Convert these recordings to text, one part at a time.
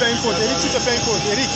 fait une faute. Eric, tu te fais une faute. Eric.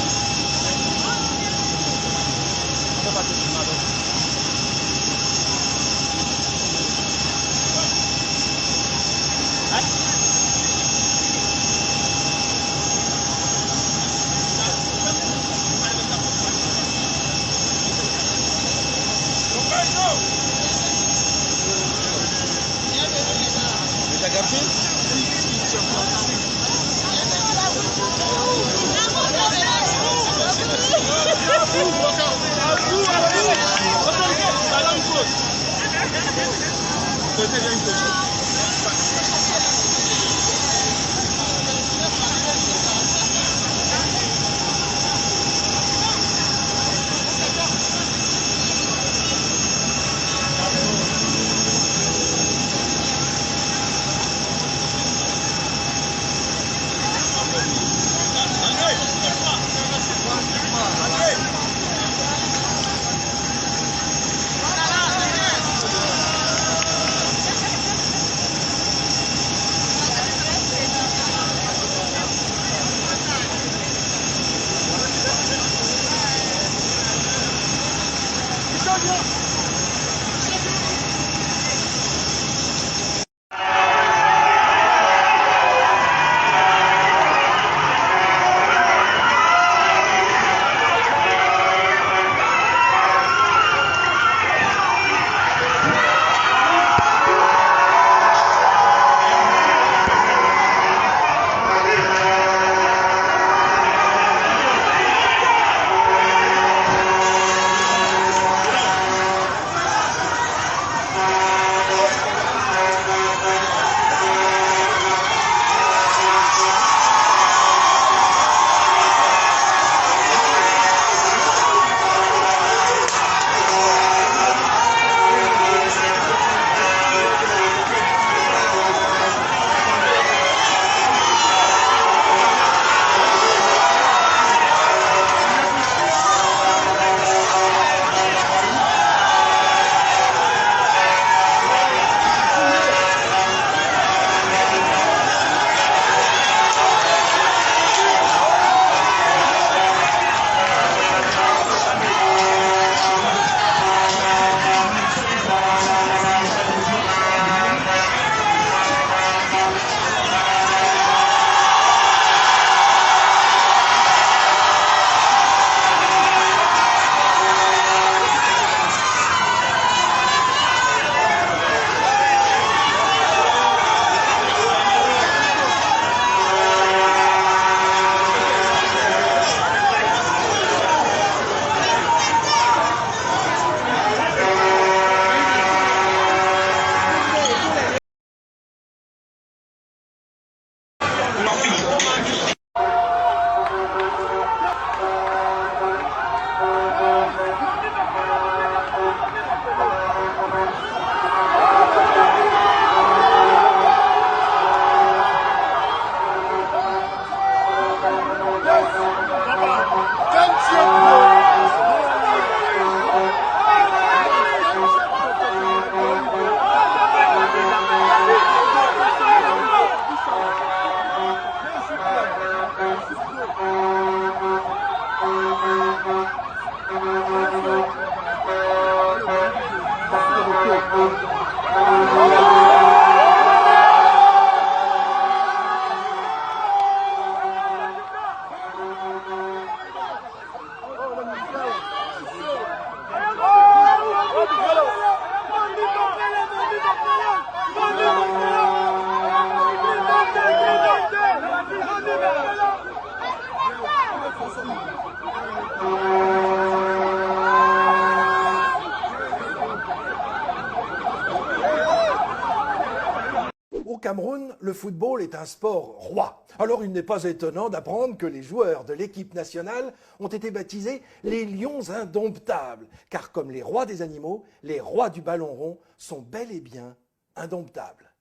Au Cameroun, le football est un sport roi. Alors il n'est pas étonnant d'apprendre que les joueurs de l'équipe nationale ont été baptisés les Lions indomptables. Car comme les rois des animaux, les rois du ballon rond sont bel et bien indomptables.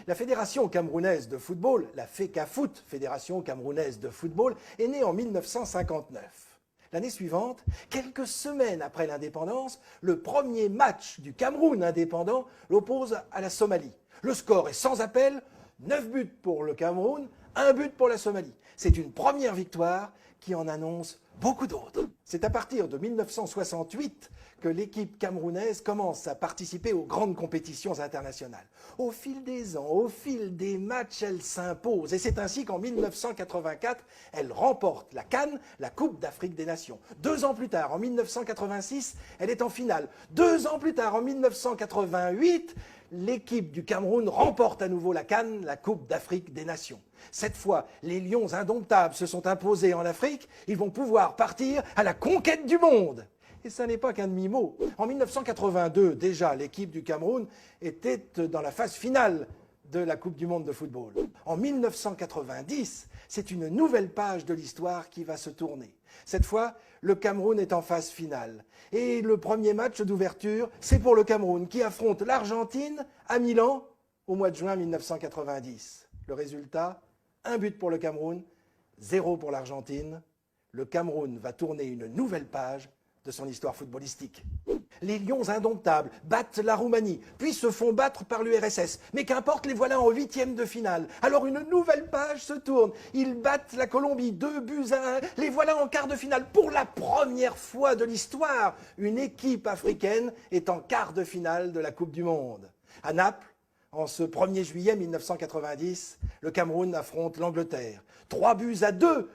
La Fédération camerounaise de football, la FECAFOOT, Fédération camerounaise de football, est née en 1959. L'année suivante, quelques semaines après l'indépendance, le premier match du Cameroun indépendant l'oppose à la Somalie. Le score est sans appel, 9 buts pour le Cameroun, 1 but pour la Somalie. C'est une première victoire qui en annonce beaucoup d'autres. C'est à partir de 1968 que l'équipe camerounaise commence à participer aux grandes compétitions internationales. Au fil des ans, au fil des matchs, elle s'impose. Et c'est ainsi qu'en 1984, elle remporte la CAN, la Coupe d'Afrique des Nations. 2 ans plus tard, en 1986, elle est en finale. 2 ans plus tard, en 1988, l'équipe du Cameroun remporte à nouveau la CAN, la Coupe d'Afrique des Nations. Cette fois, les Lions indomptables se sont imposés en Afrique. Ils vont pouvoir partir à la conquête du monde. Et ça n'est pas qu'un demi-mot. En 1982, déjà, l'équipe du Cameroun était dans la phase finale de la Coupe du monde de football. En 1990, c'est une nouvelle page de l'histoire qui va se tourner. Cette fois, le Cameroun est en phase finale. Et le premier match d'ouverture, c'est pour le Cameroun qui affronte l'Argentine à Milan au mois de juin 1990. Le résultat, 1 but pour le Cameroun, 0 pour l'Argentine. Le Cameroun va tourner une nouvelle page de son histoire footballistique. Les Lions indomptables battent la Roumanie, puis se font battre par l'URSS. Mais qu'importe, les voilà en 8e de finale. Alors une nouvelle page se tourne. Ils battent la Colombie 2-1. Les voilà en quart de finale. Pour la première fois de l'histoire, une équipe africaine est en quart de finale de la Coupe du Monde. À Naples, en ce 1er juillet 1990, le Cameroun affronte l'Angleterre. 3-2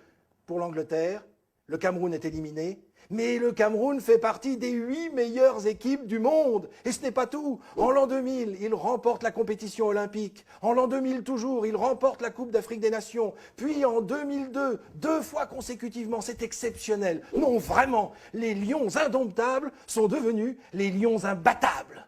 pour l'Angleterre. Le Cameroun est éliminé. Mais le Cameroun fait partie des 8 meilleures équipes du monde. Et ce n'est pas tout. En l'an 2000, il remporte la compétition olympique. En l'an 2000 toujours, il remporte la Coupe d'Afrique des Nations. Puis en 2002, 2 fois consécutivement, c'est exceptionnel. Non, vraiment, les Lions indomptables sont devenus les Lions imbattables.